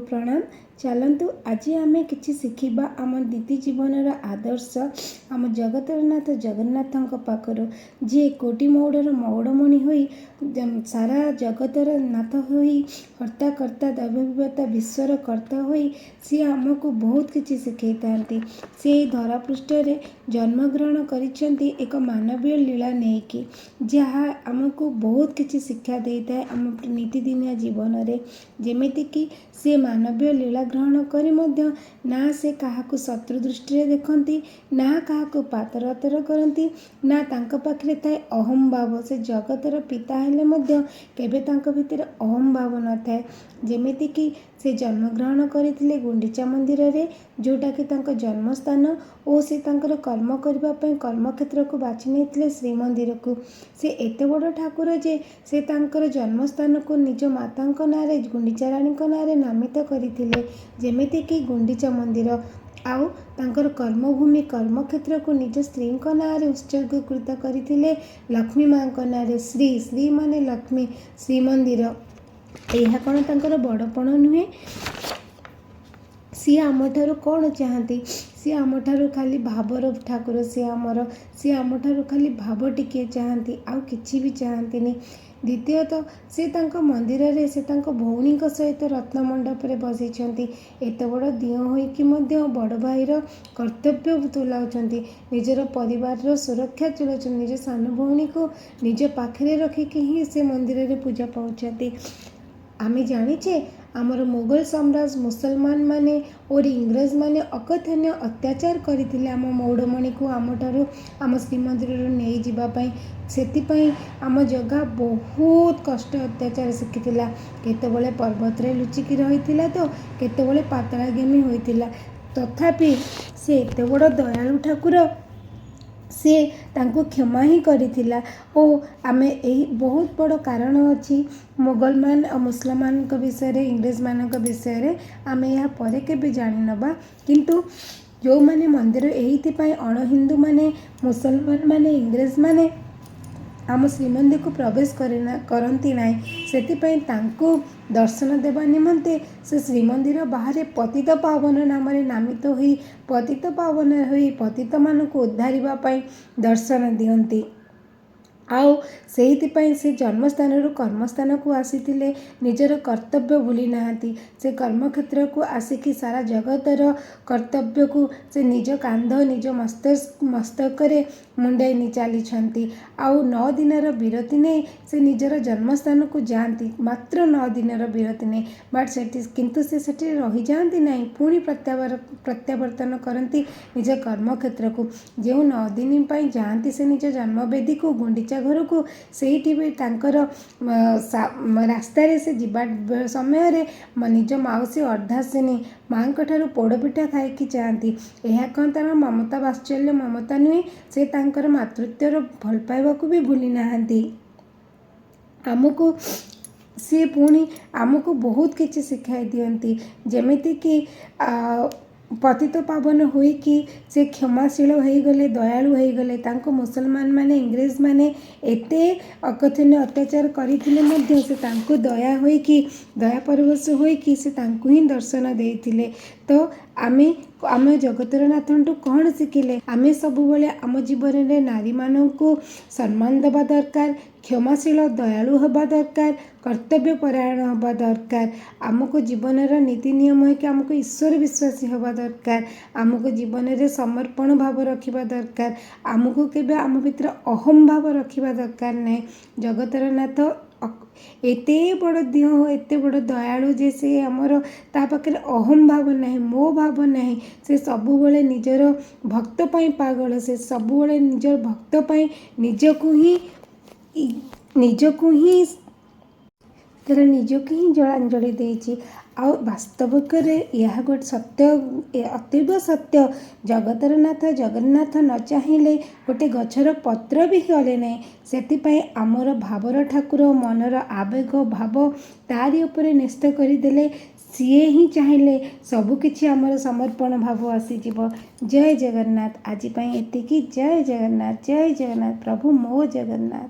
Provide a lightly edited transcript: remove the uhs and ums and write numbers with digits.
प्रणाम। चलतु आज आम कि शिखा आम नीति जीवनर आदर्श आम जगतरनाथ जगन्नाथ पाखर जी कोटि मौड़र मौड़मणि हो सारा जगतर नाथ हो कर्ता कर्ता दैवता विश्वर कर्ता हो सी आमको बहुत किसी शिखे था। सी धरा पृष्ठ जन्मग्रहण करिसेंती एक मानवीय लीला नहीं कि जहाँ आमको बहुत किसी शिक्षा देता है आम नीतिदिनिया जीवन में। जेमिति कि से मानवीय लीला ग्रहण करी मध्य ना से काहाकु शत्रु दृष्टि देखती ना काहाकु पातर अतर करती ना तांका पाखरे थाए अहम भाव। से जगतर पिता हेले मध्य केबे तांका भितर अहम भाव न थाए। जेमिति कि से जन्मग्रहण करथिले गुंडीचा मंदिर रे जोटा कि तांका जन्मस्थान और से तांकर कर्म करबा पय कर्म क्षेत्र को बाछि नेथिले श्रीमंदिर को। से एते बड़ ठाकुर जे से तांकर जन्मस्थान को निज मातांक नारे गुंडीचा रानी नारे नामित करथिले। जेमिति कि गुंडीचा मंदिर आउ तांकर कर्मभूमि कर्मक्षेत्र को निज स्त्री नाँ उत्सर्गीकृत करथिले लक्ष्मी माँ नाँ श्री श्री माने लक्ष्मी श्रीमंदिर। यह कौन तांकर बड़पण नुहे। सी आम ठारू कौन चाहती सी आम ठारू खाली भावर ठाकुर सी आम ठारू खाली भाव टिके चाहती आउ किछि भी चाहती। द्वितीयतः से तांको मंदिर रे से तांको भौणी सहित रत्नमंडप रे बसैछंती। एत बड़ दियो होइकि मध्य बड़ भाईर कर्तव्य तुलाउछंती निजर परिवार सुरक्षा तुलाउछंती। निज सान भौणी को निज पाखरे रखिकी ही से मंदिर रे पूजा पाउछंती। आमे जानिछे आमर मुगल सम्राट मुसलमान माने और इंग्रेज माने अकथनीय अत्याचार करथिले आम मौड़मणि को आमठारू आम श्रीमंदिर नहीं जीवा पई। सेतिपई आम जगह बहुत कष्ट अत्याचार शिखिथिला। केतेबेले पर्वत रे लुचिकी रहिथिला तो केतेबेले पातळागेमी होइथिला। तथापि से एते बड़ दयालु ठाकुर से तांको क्षमा ही करिथिला। ओ आमे एही बहुत बड़ कारण अछि मुगल मान और मुसलमान को विषय रे इंग्रेज मान को विषय रे आमे या परे के भी जानि नबा। किंतु जो माने मंदिर एहिथि पई अण हिंदू माने मुसलमान माने इंग्रेज माने आम श्रीमंदिर को प्रवेश करती ना। से तांको दर्शन देवा निमंते से श्रीमंदिर बाहर पतित पावन नाम नामित होई पतित पावन होई पतित मान को उद्धारिबा पई दर्शन दियंती। आउ से जन्मस्थान कर्मस्थान को आसीथिले निजर कर्तव्य भूली नाहांती। से कर्मक्षेत्र को आसिकी सारा जगतर कर्तव्य को से निज कांध निज मस्तक रे मुंडाई चली। आउ 9 दिनर विरति नहीं से निजर जन्मस्थान को जाती मात्र 9 दिनर विरति नहीं बट किंतु से रही जाती नहीं पुणी प्रत्यावर्तन करती निज कर्मक्षेत्र को। जो 9 दिन पर जाती से निज जन्मवेदी को गुंडीचा घर को सेठी भी तांकर रास्ता रे से जीवा समय रे निज माउसी अर्धासिनी माँ ठारू पोड़पिठा खाई चाहती। यह कौन तार ममता वात्सल्य ममता नुहे से तांकर मातृत्वर भल पाइबा को भी भूली नाहांती। आमको सी पुणी आमको बहुत किसी शिखाई दियंती। जेमिति कि पतित पावन होई कि से क्षमाशील हो गले दयालु हो गले। तांको मुसलमान माने इंग्रेज माने एते अकथनीय अत्याचार करथिले मध्य से तांको दया होई कि दया परवश होई कि से तांको ही दर्शन देइथिले। तो आमे जगतर नाथंटू कौन शिखिले आमे सबु बेले आम जीवन में नारी मानू सम्मान देवा दरकार क्षमाशील दयालु हवा दरकार कर्तव्य परायण हवा दरकार। आमको जीवन नीति नियम है कि आमको ईश्वर विश्वासी हवा दरकार। आमको जीवन में समर्पण भाव रखा दरकार। आमको केबे आम भीतर अहम भाव रखा दरकार नहीं। जगतर नाथ एते बड़ दिह एते बड़ दयालु जे से आमर ता पाखे अहम भाव नहीं मो भाव नहीं। से सबुबले निजर भक्त पाई पागल से सबुबले निजर भक्त पाई निजको ही जलांजलि देछि। आउ वास्तविक यह गोटे सत्य अतीब सत्य जगतर नाथ जगन्नाथ न चाहिए गोटे गछर पत्र भी हले नहीं। से आमर भावर ठाकुर मनर आवेग भाव तारी उपरे न्यस्त करदेले सीए ही चाहिए सबकिछि आमर समर्पण भाव आसीजिव। जय जगन्नाथ। आज एतिकी जय जगन्नाथ प्रभु मो जगन्नाथ।